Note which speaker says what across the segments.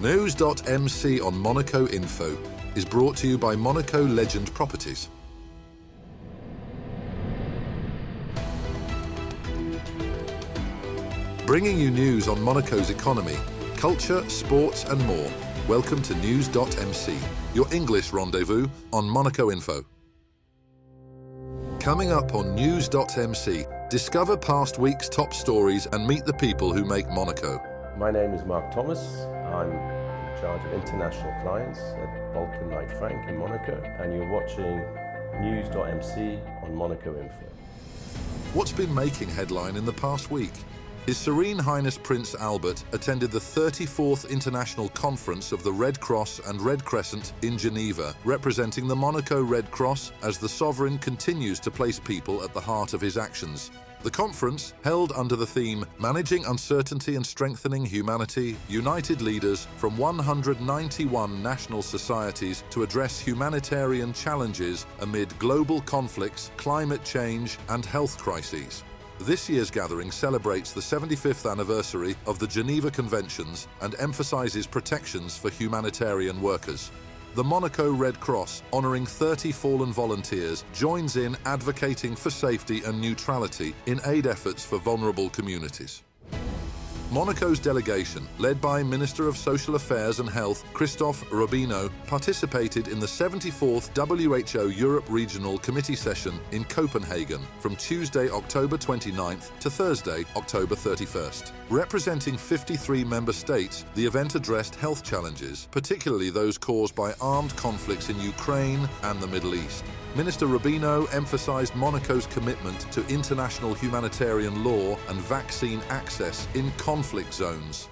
Speaker 1: News.mc on Monaco Info is brought to you by Monaco Legend Properties. Bringing you news on Monaco's economy, culture, sports and more. Welcome to News.mc, your English rendezvous on Monaco Info. Coming up on News.mc, discover past week's top stories and meet the people who make Monaco.
Speaker 2: My name is Mark Thomas. I'm in charge of international clients at Balkan Knight Frank in Monaco, and you're watching News.mc on Monaco Info.
Speaker 1: What's been making headline in the past week? His Serene Highness Prince Albert attended the 34th International Conference of the Red Cross and Red Crescent in Geneva, representing the Monaco Red Cross as the sovereign continues to place people at the heart of his actions. The conference, held under the theme Managing Uncertainty and Strengthening Humanity, united leaders from 191 national societies to address humanitarian challenges amid global conflicts, climate change and health crises. This year's gathering celebrates the 75th anniversary of the Geneva Conventions and emphasizes protections for humanitarian workers. The Monaco Red Cross, honoring 30 fallen volunteers, joins in advocating for safety and neutrality in aid efforts for vulnerable communities. Monaco's delegation, led by Minister of Social Affairs and Health Christophe Robinot, participated in the 74th WHO Europe Regional Committee session in Copenhagen from Tuesday, October 29th to Thursday, October 31st. Representing 53 member states, the event addressed health challenges, particularly those caused by armed conflicts in Ukraine and the Middle East. Minister Robinot emphasized Monaco's commitment to international humanitarian law and vaccine access in conflict zones.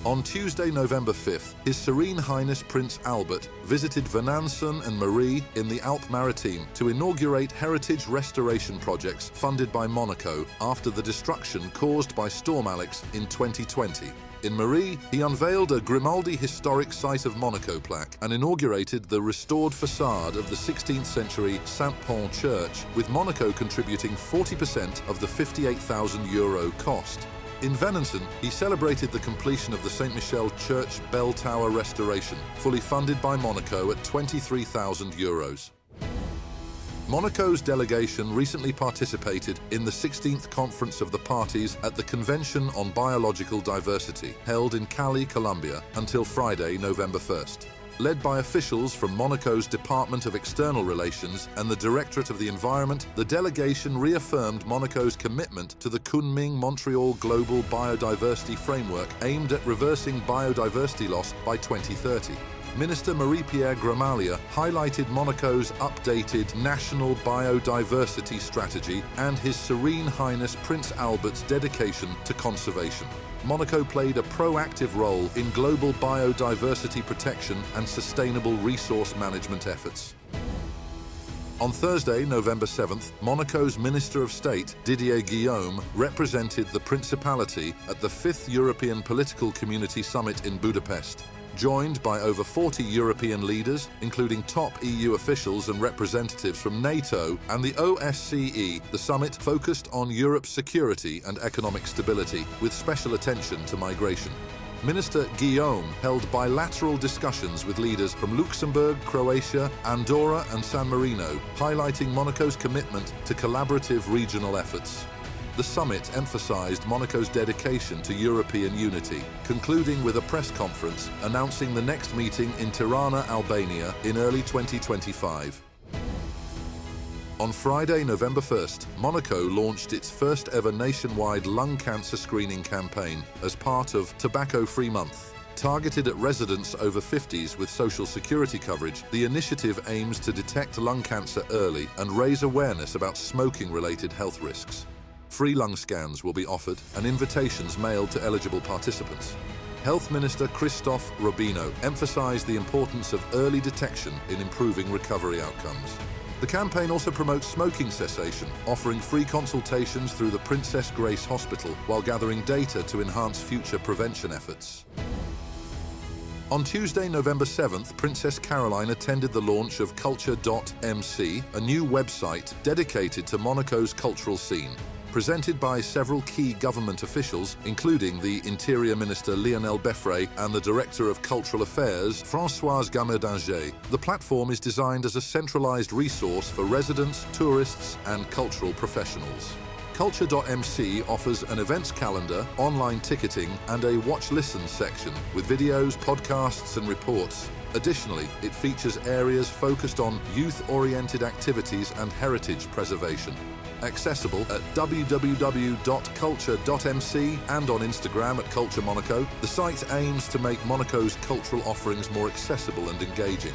Speaker 1: On Tuesday, November 5th, His Serene Highness Prince Albert visited Venanson and Marie in the Alpes-Maritimes to inaugurate heritage restoration projects funded by Monaco after the destruction caused by Storm Alex in 2020. In Marie, he unveiled a Grimaldi Historic Site of Monaco plaque and inaugurated the restored facade of the 16th century Saint-Pon Church, with Monaco contributing 40% of the €58,000 cost. In Venanson, he celebrated the completion of the Saint Michel Church bell tower restoration, fully funded by Monaco at €23,000. Monaco's delegation recently participated in the 16th Conference of the Parties at the Convention on Biological Diversity, held in Cali, Colombia, until Friday, November 1st. Led by officials from Monaco's Department of External Relations and the Directorate of the Environment, the delegation reaffirmed Monaco's commitment to the Kunming-Montreal Global Biodiversity Framework aimed at reversing biodiversity loss by 2030. Minister Marie-Pierre Gramalia highlighted Monaco's updated National Biodiversity Strategy and His Serene Highness Prince Albert's dedication to conservation. Monaco played a proactive role in global biodiversity protection and sustainable resource management efforts. On Thursday, November 7th, Monaco's Minister of State, Didier Guillaume, represented the Principality at the 5th European Political Community Summit in Budapest. Joined by over 40 European leaders, including top EU officials and representatives from NATO and the OSCE, the summit focused on Europe's security and economic stability, with special attention to migration. Minister Guillaume held bilateral discussions with leaders from Luxembourg, Croatia, Andorra and San Marino, highlighting Monaco's commitment to collaborative regional efforts. The summit emphasized Monaco's dedication to European unity, concluding with a press conference announcing the next meeting in Tirana, Albania in early 2025. On Friday, November 1st, Monaco launched its first ever nationwide lung cancer screening campaign as part of Tobacco-Free Month. Targeted at residents over 50s with social security coverage, the initiative aims to detect lung cancer early and raise awareness about smoking-related health risks. Free lung scans will be offered and invitations mailed to eligible participants. Health Minister Christophe Robinot emphasized the importance of early detection in improving recovery outcomes. The campaign also promotes smoking cessation, offering free consultations through the Princess Grace Hospital while gathering data to enhance future prevention efforts. On Tuesday, November 7th, Princess Caroline attended the launch of Culture.mc, a new website dedicated to Monaco's cultural scene. presented by several key government officials, including the Interior Minister Lionel Beffrey and the Director of Cultural Affairs, Françoise Gamerdinger. The platform is designed as a centralized resource for residents, tourists, and cultural professionals. Culture.mc offers an events calendar, online ticketing, and a watch-listen section with videos, podcasts, and reports. Additionally, it features areas focused on youth-oriented activities and heritage preservation. Accessible at www.culture.mc and on Instagram at Culture Monaco, the site aims to make Monaco's cultural offerings more accessible and engaging.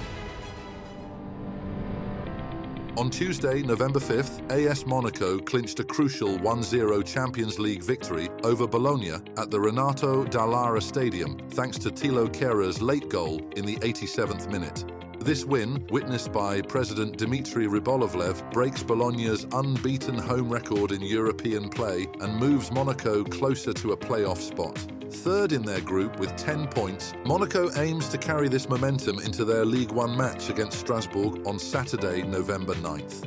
Speaker 1: On Tuesday, November 5th, AS Monaco clinched a crucial 1-0 Champions League victory over Bologna at the Renato Dallara Stadium, thanks to Thilo Kehre's late goal in the 87th minute. This win, witnessed by President Dmitry Rybolovlev, breaks Bologna's unbeaten home record in European play and moves Monaco closer to a playoff spot. Third in their group with 10 points, Monaco aims to carry this momentum into their Ligue 1 match against Strasbourg on Saturday, November 9th.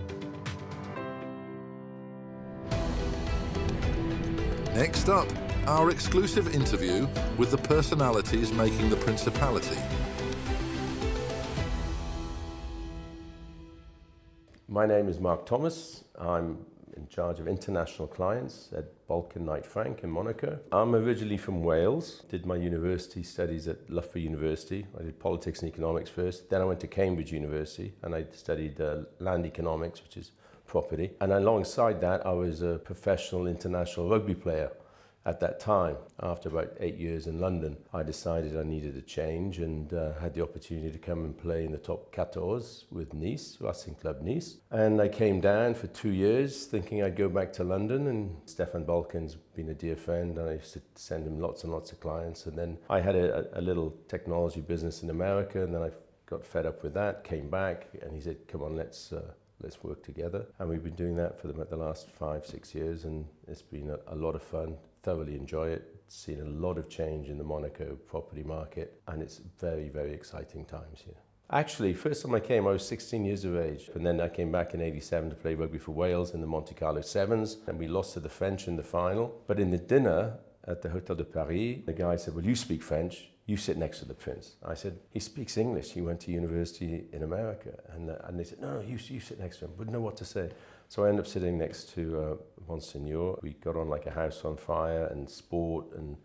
Speaker 1: Next up, our exclusive interview with the personalities making the Principality.
Speaker 2: My name is Mark Thomas. I'm in charge of international clients at Balkan Knight Frank in Monaco. I'm originally from Wales, did my university studies at Loughborough University. I did politics and economics first. Then I went to Cambridge University and I studied land economics, which is property. And alongside that, I was a professional international rugby player. At that time, after about 8 years in London, I decided I needed a change and had the opportunity to come and play in the top 14 with Nice, Racing Club Nice. And I came down for 2 years thinking I'd go back to London, and Stefan Balkan's been a dear friend and I used to send him lots and lots of clients. And then I had a little technology business in America, and then I got fed up with that, came back, and he said, come on, let's work together. And we've been doing that for the last 5-6 years, and it's been a lot of fun. Thoroughly enjoy it. Seen a lot of change in the Monaco property market, and it's very, very exciting times here. Actually, first time I came, I was 16 years of age, and then I came back in '87 to play rugby for Wales in the Monte-Carlo Sevens, and we lost to the French in the final. But in the dinner at the Hotel de Paris, the guy said, well, you speak French, you sit next to the prince. I said, he speaks English, he went to university in America. And they said, no, you sit next to him, wouldn't know what to say. So I ended up sitting next to Monsignor. We got on like a house on fire and sport and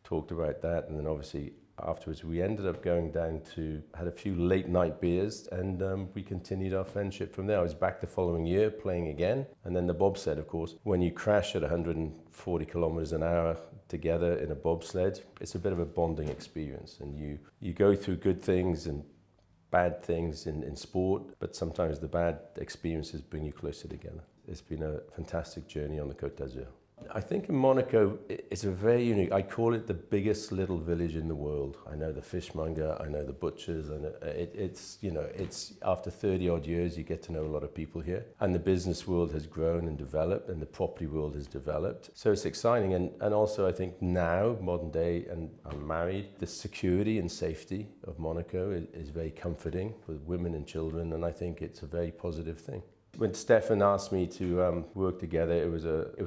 Speaker 2: talked about that. And then obviously afterwards we ended up going down to, had a few late night beers, and we continued our friendship from there. I was back the following year playing again. And then the bobsled, of course, when you crash at 140 kilometers an hour together in a bobsled, it's a bit of a bonding experience. And you go through good things and bad things in sport, but sometimes the bad experiences bring you closer together. It's been a fantastic journey on the Côte d'Azur. I think in Monaco, it's a very unique, I call it the biggest little village in the world. I know the fishmonger, I know the butchers, and it's after 30 odd years, you get to know a lot of people here. And the business world has grown and developed, and the property world has developed. So it's exciting, and also I think now, modern day, and I'm married, the security and safety of Monaco is very comforting for women and children, and I think it's a very positive thing. When Stefan asked me to work together, it was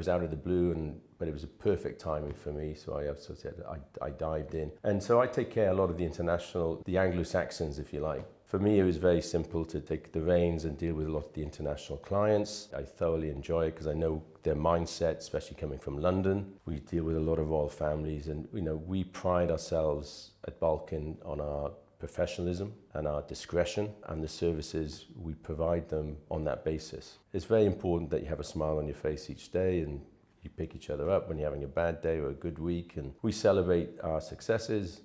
Speaker 2: out of the blue, but it was a perfect timing for me. So I dived in, and so I take care a lot of the international, the Anglo-Saxons, if you like. For me, it was very simple to take the reins and deal with a lot of the international clients. I thoroughly enjoy it because I know their mindset, especially coming from London. We deal with a lot of royal families, and we pride ourselves at Balkan on our professionalism and our discretion, and the services we provide them on that basis. It's very important that you have a smile on your face each day, and you pick each other up when you're having a bad day or a good week, and we celebrate our successes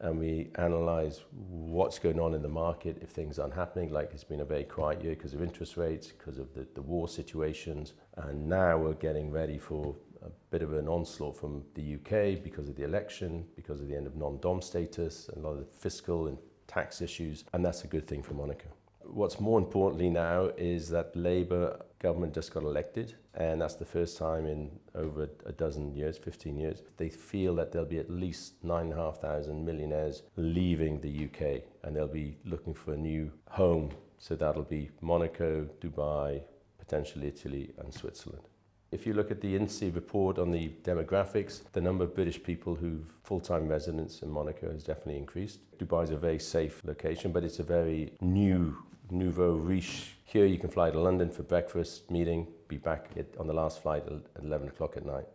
Speaker 2: and we analyze what's going on in the market if things aren't happening. Like, it's been a very quiet year because of interest rates, because of the war situations, and now we're getting ready for a bit of an onslaught from the UK because of the election, because of the end of non-dom status, and a lot of the fiscal and tax issues, and that's a good thing for Monaco. What's more importantly now is that Labour government just got elected, and that's the first time in over a dozen years, 15 years. They feel that there'll be at least 9,500 millionaires leaving the UK, and they'll be looking for a new home. So that'll be Monaco, Dubai, potentially Italy and Switzerland. If you look at the INSEE report on the demographics, the number of British people who've full-time residents in Monaco has definitely increased. Dubai is a very safe location, but it's a very nouveau riche. Here you can fly to London for breakfast, meeting, be back on the last flight at 11 o'clock at night.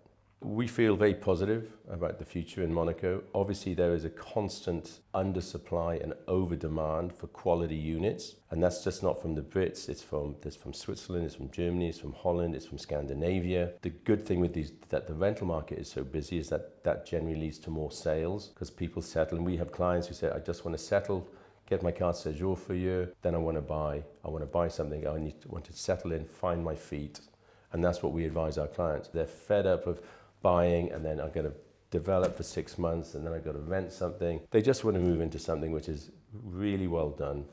Speaker 2: We feel very positive about the future in Monaco. Obviously, there is a constant undersupply and over-demand for quality units, and that's just not from the Brits. It's from Switzerland, it's from Germany, it's from Holland, it's from Scandinavia. The good thing with that the rental market is so busy is that generally leads to more sales because people settle, and we have clients who say, I just want to settle, get my carte séjour for a year, then I want to buy something, want to settle in, find my feet, and that's what we advise our clients. They're fed up of buying and then I'm going to develop for 6 months and then I've got to rent something. They just want to move into something which is really well done.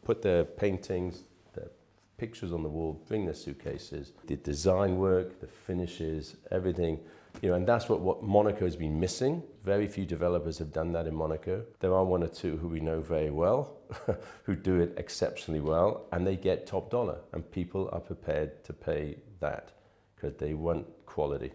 Speaker 2: Put their paintings, their pictures on the wall, bring their suitcases, the design work, the finishes, everything. And that's what Monaco has been missing. Very few developers have done that in Monaco. There are one or two who we know very well, who do it exceptionally well, and they get top dollar. And people are prepared to pay that because they want quality.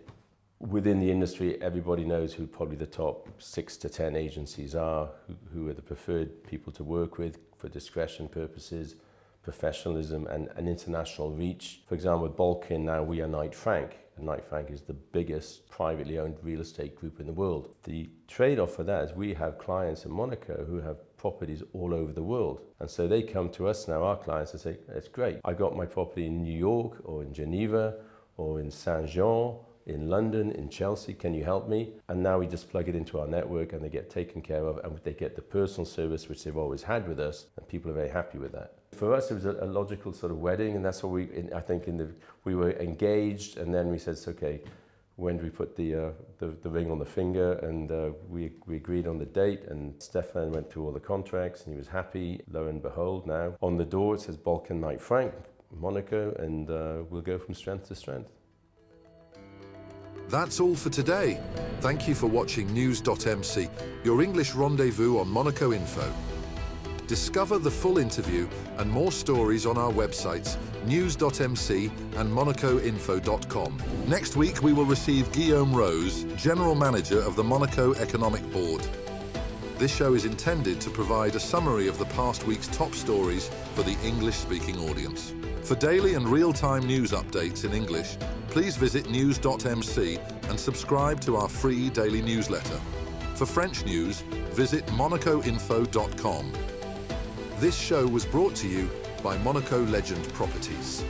Speaker 2: Within the industry, everybody knows who probably the top 6 to 10 agencies are, who are the preferred people to work with for discretion purposes, professionalism and international reach. For example, with Balkan now we are Knight Frank, and Knight Frank is the biggest privately owned real estate group in the world. The trade-off for that is we have clients in Monaco who have properties all over the world. And so they come to us now, our clients, and say, it's great, I got my property in New York or in Geneva or in Saint-Jean, in London, in Chelsea, can you help me? And now we just plug it into our network and they get taken care of and they get the personal service which they've always had with us, and people are very happy with that. For us, it was a logical sort of wedding, and that's what we were engaged, and then we said, okay, when do we put the ring on the finger? And we agreed on the date, and Stefan went through all the contracts and he was happy. Lo and behold, now on the door it says Balkan Knight Frank, Monaco, and we'll go from strength to strength.
Speaker 1: That's all for today. Thank you for watching News.mc, your English rendezvous on Monaco Info. Discover the full interview and more stories on our websites, News.mc and MonacoInfo.com. Next week we will receive Guillaume Rose, General Manager of the Monaco Economic Board. This show is intended to provide a summary of the past week's top stories for the English-speaking audience. For daily and real-time news updates in English, please visit News.mc and subscribe to our free daily newsletter. For French news, visit MonacoInfo.com. This show was brought to you by Monaco Legend Properties.